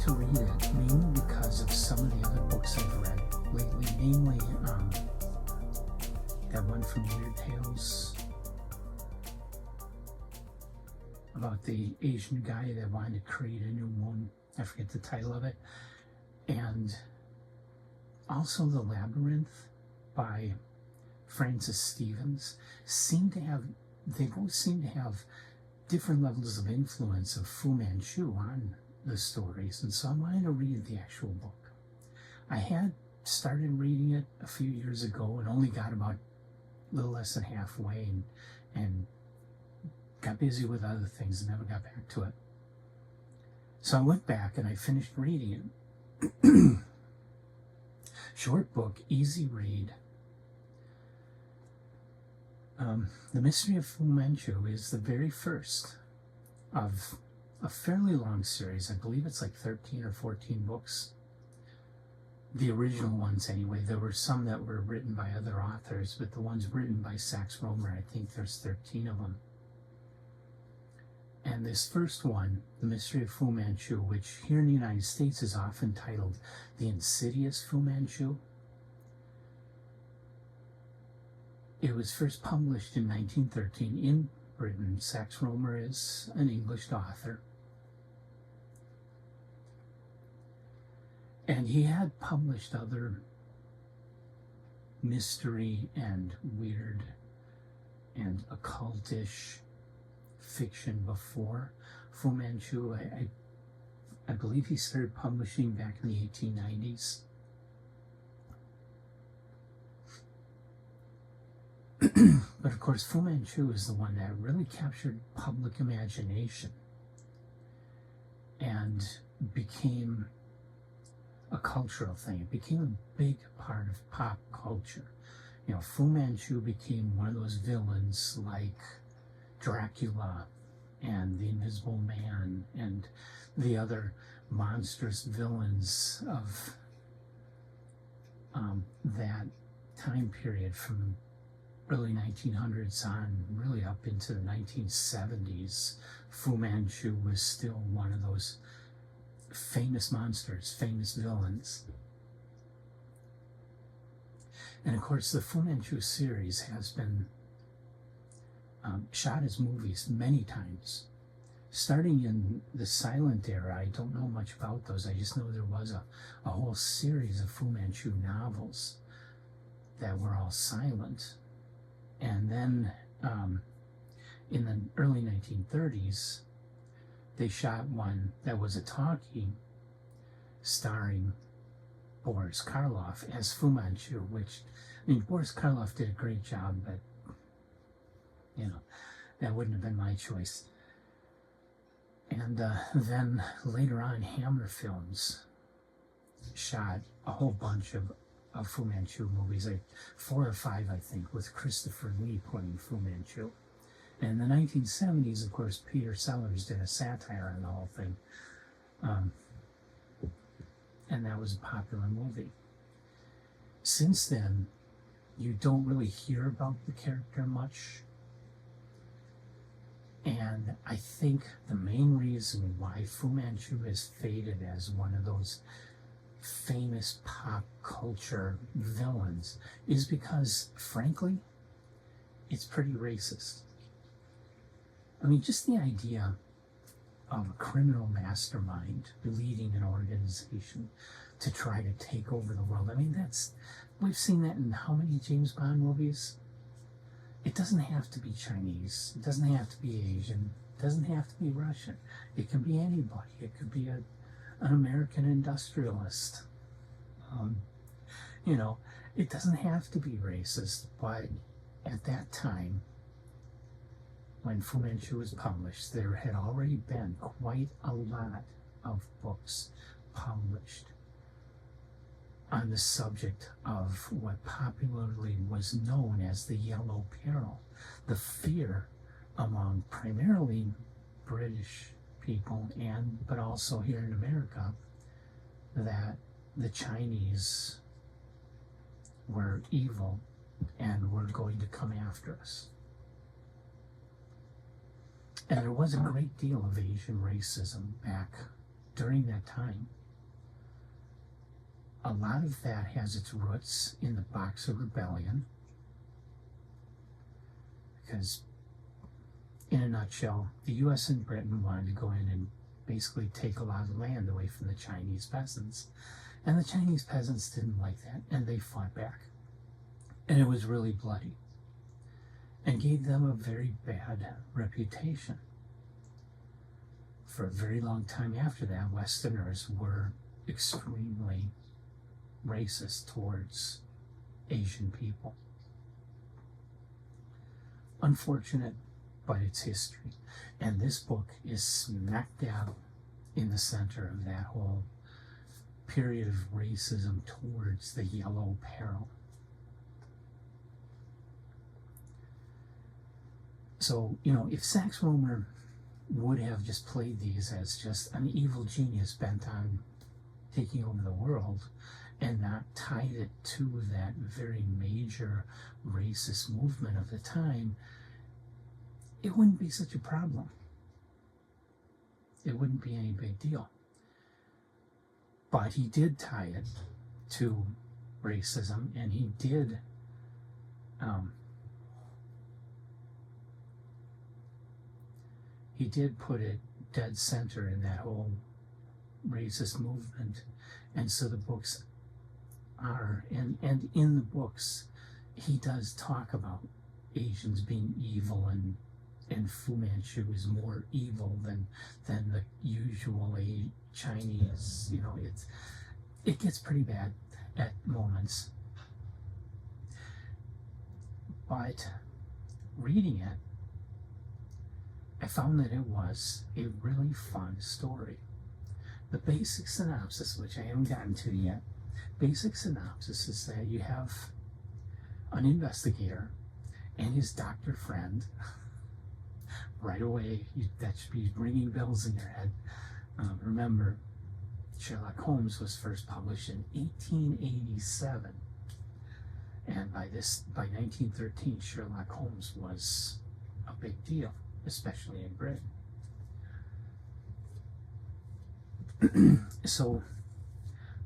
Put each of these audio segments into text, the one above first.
to read it mainly because of some of the other books I've read lately, namely that one from Weird Tales about the Asian guy that wanted to create a new moon. I forget the title of it. And also The Labyrinth by Francis Stevens they both seem to have different levels of influence of Fu Manchu on the stories, and so I wanted to read the actual book. I had started reading it a few years ago and only got about a little less than halfway and got busy with other things and never got back to it. So I went back and I finished reading it. Short book, easy read. The Mystery of Fu Manchu is the very first of a fairly long series. I believe it's like 13 or 14 books. The original ones anyway. There were some that were written by other authors, but the ones written by Rohmer, I think there's 13 of them. And this first one, The Mystery of Fu Manchu, which here in the United States is often titled The Insidious Fu Manchu. It was first published in 1913 in Britain. Rohmer is an English author. And he had published other mystery and weird and occultish fiction before Fu Manchu. I believe he started publishing back in the 1890s. But of course, Fu Manchu is the one that really captured public imagination and became a cultural thing. It became a big part of pop culture. You know, Fu Manchu became one of those villains like Dracula and the Invisible Man and the other monstrous villains of that time period from early 1900s on, really up into the 1970s. Fu Manchu was still one of those famous monsters, famous villains. And of course, the Fu Manchu series has been shot as movies many times. Starting in the silent era, I don't know much about those. I just know there was a whole series of Fu Manchu novels that were all silent. And then in the early 1930s, they shot one that was a talkie starring Boris Karloff as Fu Manchu, which, I mean, Boris Karloff did a great job, but, you know, that wouldn't have been my choice. And then later on, Hammer Films shot a whole bunch of Fu Manchu movies, like 4 or 5, I think, with Christopher Lee playing Fu Manchu. And in the 1970s, of course, Peter Sellers did a satire on the whole thing. And that was a popular movie. Since then, you don't really hear about the character much. And I think the main reason why Fu Manchu has faded as one of those famous pop culture villains is because, frankly, it's pretty racist. I mean, just the idea of a criminal mastermind leading an organization to try to take over the world. I mean, we've seen that in how many James Bond movies? It doesn't have to be Chinese. It doesn't have to be Asian. It doesn't have to be Russian. It can be anybody. It could be an American industrialist. You know, it doesn't have to be racist, but at that time, when Fu Manchu was published, there had already been quite a lot of books published on the subject of what popularly was known as the Yellow Peril, the fear among primarily British people but also here in America, that the Chinese were evil and were going to come after us. And there was a great deal of Asian racism back during that time. a lot of that has its roots in the Boxer Rebellion, because in a nutshell, the US and Britain wanted to go in and basically take a lot of land away from the Chinese peasants. And the Chinese peasants didn't like that, and they fought back. And it was really bloody, and gave them a very bad reputation. For a very long time after that, Westerners were extremely racist towards Asian people. Unfortunate, but it's history. And this book is smack dab in the center of that whole period of racism towards the Yellow Peril. So, if Sax Rohmer would have just played these as just an evil genius bent on taking over the world, and not tied it to that very major racist movement of the time, it wouldn't be such a problem. It wouldn't be any big deal. But he did tie it to racism, and he did put it dead center in that whole racist movement. And so the books are, and in the books, he does talk about Asians being evil, and Fu Manchu is more evil than the usual Chinese. It gets pretty bad at moments. But reading it, I found that it was a really fun story. The basic synopsis, which I haven't gotten to yet, basic synopsis is that you have an investigator and his doctor friend. Right away, that should be ringing bells in your head. Remember, Sherlock Holmes was first published in 1887. And by 1913, Sherlock Holmes was a big deal, especially in Britain. So,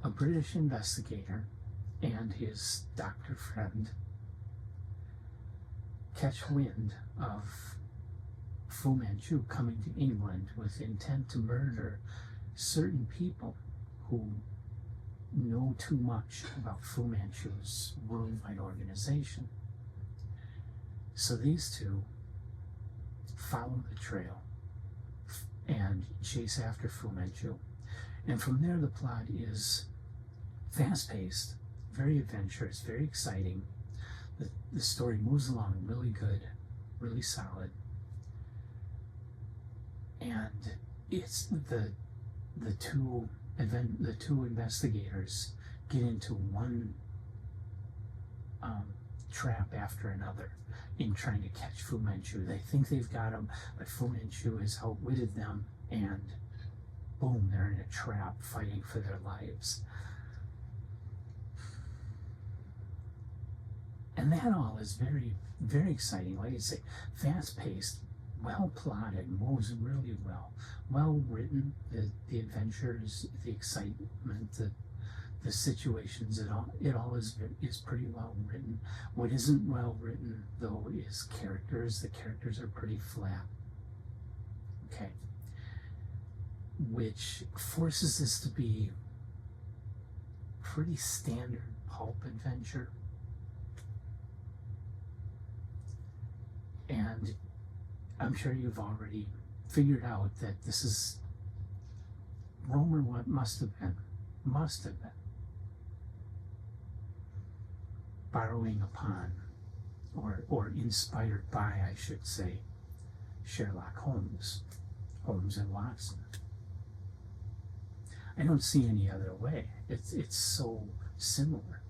a British investigator and his doctor friend catch wind of Fu Manchu coming to England with intent to murder certain people who know too much about Fu Manchu's worldwide organization. So these two follow the trail and chase after Fu Manchu. And from there, the plot is fast-paced, very adventurous, very exciting. The story moves along really good, really solid. And it's the two investigators get into one trap after another in trying to catch Fu Manchu. They think they've got him, but Fu Manchu has outwitted them, and boom, they're in a trap fighting for their lives. And that all is very, very exciting. Like I say, fast-paced, well-plotted, moves really well. Well-written, the adventures, the excitement, the situations, it all is pretty well written. What isn't well written, though, is characters. The characters are pretty flat. Okay. Which forces this to be pretty standard pulp adventure. And I'm sure you've already figured out that this is Rohmer what must have been borrowing upon, or inspired by, I should say, Sherlock Holmes and Watson. I don't see any other way. It's so similar.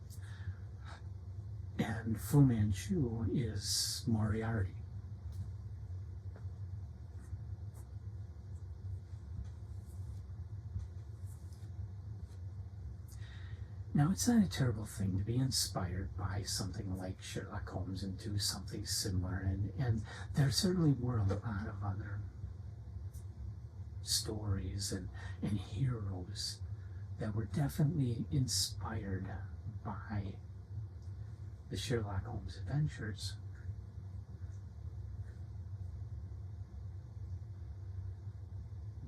And Fu Manchu is Moriarty. Now, it's not a terrible thing to be inspired by something like Sherlock Holmes and do something similar, and there certainly were a lot of other stories and heroes that were definitely inspired by the Sherlock Holmes adventures.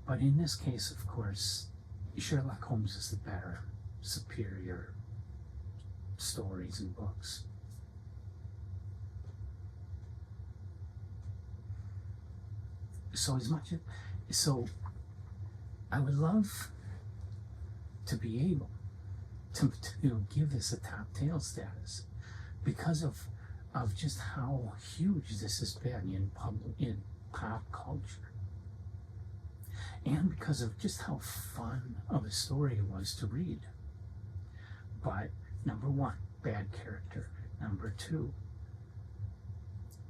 But in this case, of course, Sherlock Holmes is the better, superior stories and books. So I would love to be able to give this a top tale status because of just how huge this has been in pop culture, and because of just how fun of a story it was to read. But number one, bad character. Number two,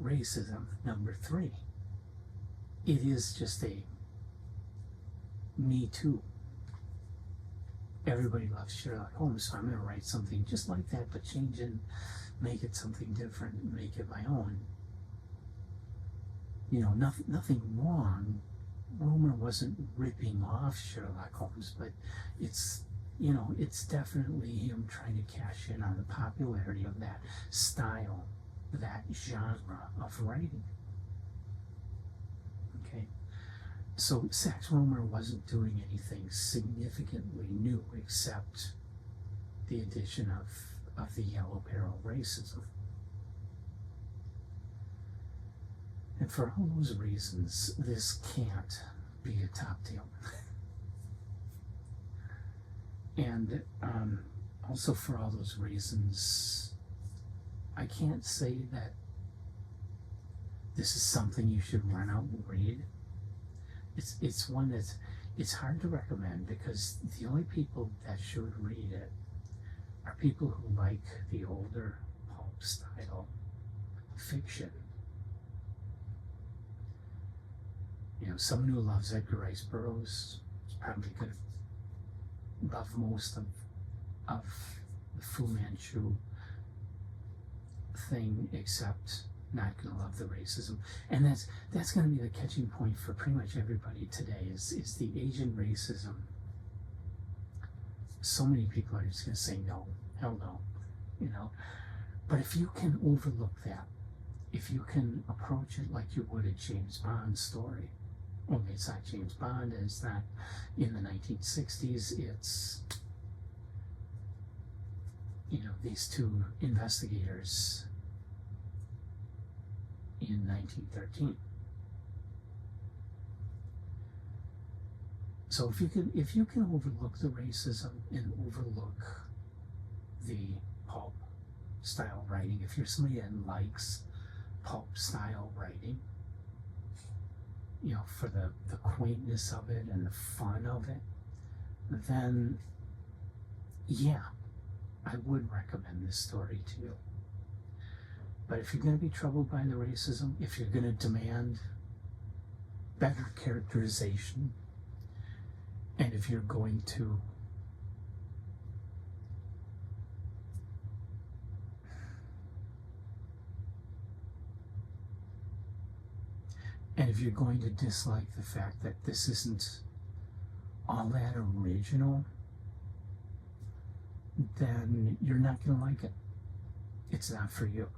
racism. Number three, it is just a Me Too. Everybody loves Sherlock Holmes, so I'm going to write something just like that, but change it, make it something different, make it my own. You know, nothing wrong. Rohmer wasn't ripping off Sherlock Holmes, but it's definitely him trying to cash in on the popularity of that style, that genre of writing. Okay. So Sax Rohmer wasn't doing anything significantly new except the addition of the yellow peril racism. And for all those reasons, this can't be a top tale. And also for all those reasons, I can't say that this is something you should run out and read. It's one it's hard to recommend because the only people that should read it are people who like the older pulp style fiction. You know, someone who loves Edgar Rice Burroughs is probably going to love most of the Fu Manchu thing, except not going to love the racism. And that's going to be the catching point for pretty much everybody today is the Asian racism. So many people are just going to say no, hell no, you know. But if you can overlook that, if you can approach it like you would a James Bond story, only it's not James Bond, and it's not in the 1960s, it's, you know, these two investigators in 1913. So if you can overlook the racism and overlook the pulp style writing, if you're somebody that likes pulp style writing, you know, for the quaintness of it and the fun of it, then yeah, I would recommend this story to you. But if you're going to be troubled by the racism, if you're going to demand better characterization, and if you're going to dislike the fact that this isn't all that original, then you're not going to like it. It's not for you.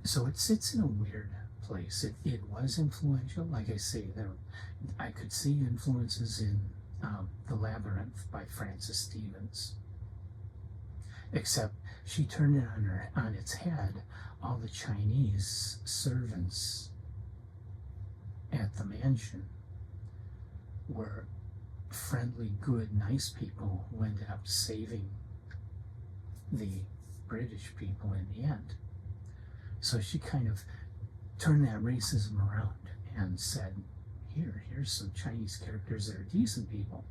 So it sits in a weird place. It was influential. Like I say, I could see influences in The Labyrinth by Frances Stevens. Except she turned it on its head. All the Chinese servants at the mansion were friendly, good, nice people who ended up saving the British people in the end. So she kind of turned that racism around and said, here's some Chinese characters that are decent people,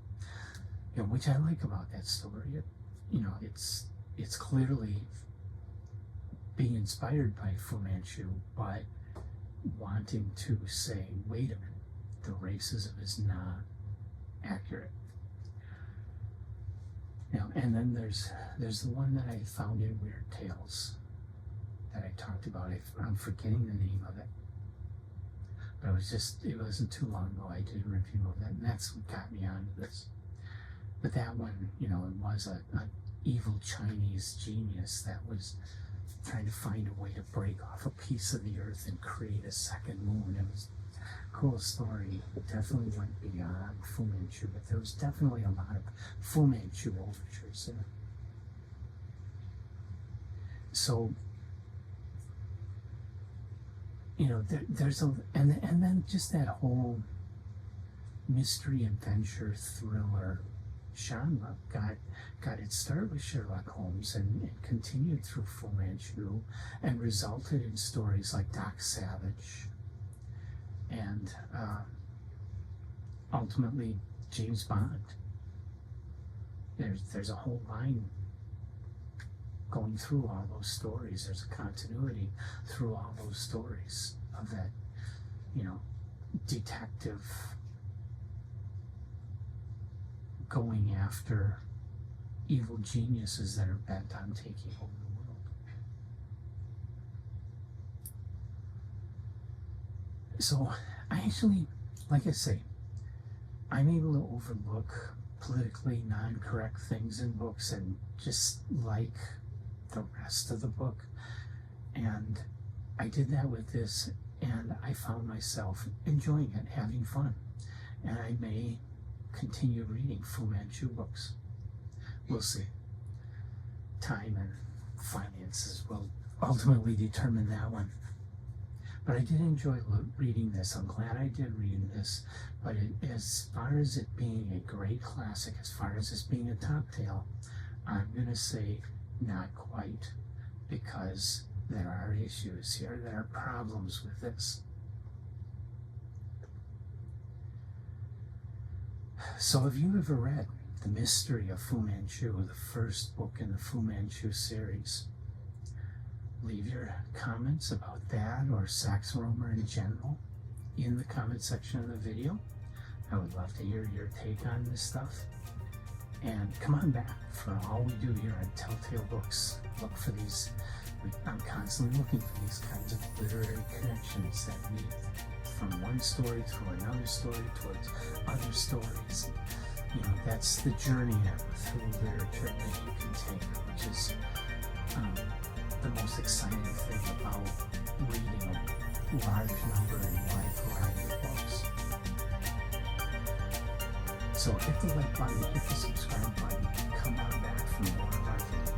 you know, which I like about that story. It's clearly being inspired by Fu Manchu, but wanting to say, wait a minute, the racism is not accurate. You know, and then there's the one that I found in Weird Tales that I talked about. I'm forgetting the name of it, but it wasn't too long ago I did a review of that, and that's what got me onto this. But that one, it was a evil Chinese genius that was trying to find a way to break off a piece of the earth and create a second moon. It was a cool story. It definitely went beyond Fu Manchu, but there was definitely a lot of Fu Manchu overtures in it. So, there's and then just that whole mystery adventure thriller genre got its start with Sherlock Holmes and continued through Fu Manchu and resulted in stories like Doc Savage and ultimately James Bond. There's a whole line going through all those stories. There's a continuity through all those stories of that, detective going after evil geniuses that are bent on taking over the world. So I actually, like I say, I'm able to overlook politically non-correct things in books and just like the rest of the book. And I did that with this, and I found myself enjoying it, having fun. And I may continue reading Fu Manchu books. We'll see. Time and finances will ultimately determine that one. But I did enjoy reading this. I'm glad I did read this. But as far as it being a great classic, as far as this being a top tale, I'm going to say not quite, because there are issues here. There are problems with this. So have you ever read The Mystery of Fu Manchu, the first book in the Fu Manchu series? Leave your comments about that or Sax Rohmer in general in the comment section of the video. I would love to hear your take on this stuff. And come on back for all we do here on Telltale Books. Look for these. I'm constantly looking for these kinds of literary connections that lead from one story to another story towards other stories. That's the journey through literature that you can take, which is the most exciting thing about reading a large number and wide variety of books. So hit the like button, hit the subscribe button, come on back for more of our videos.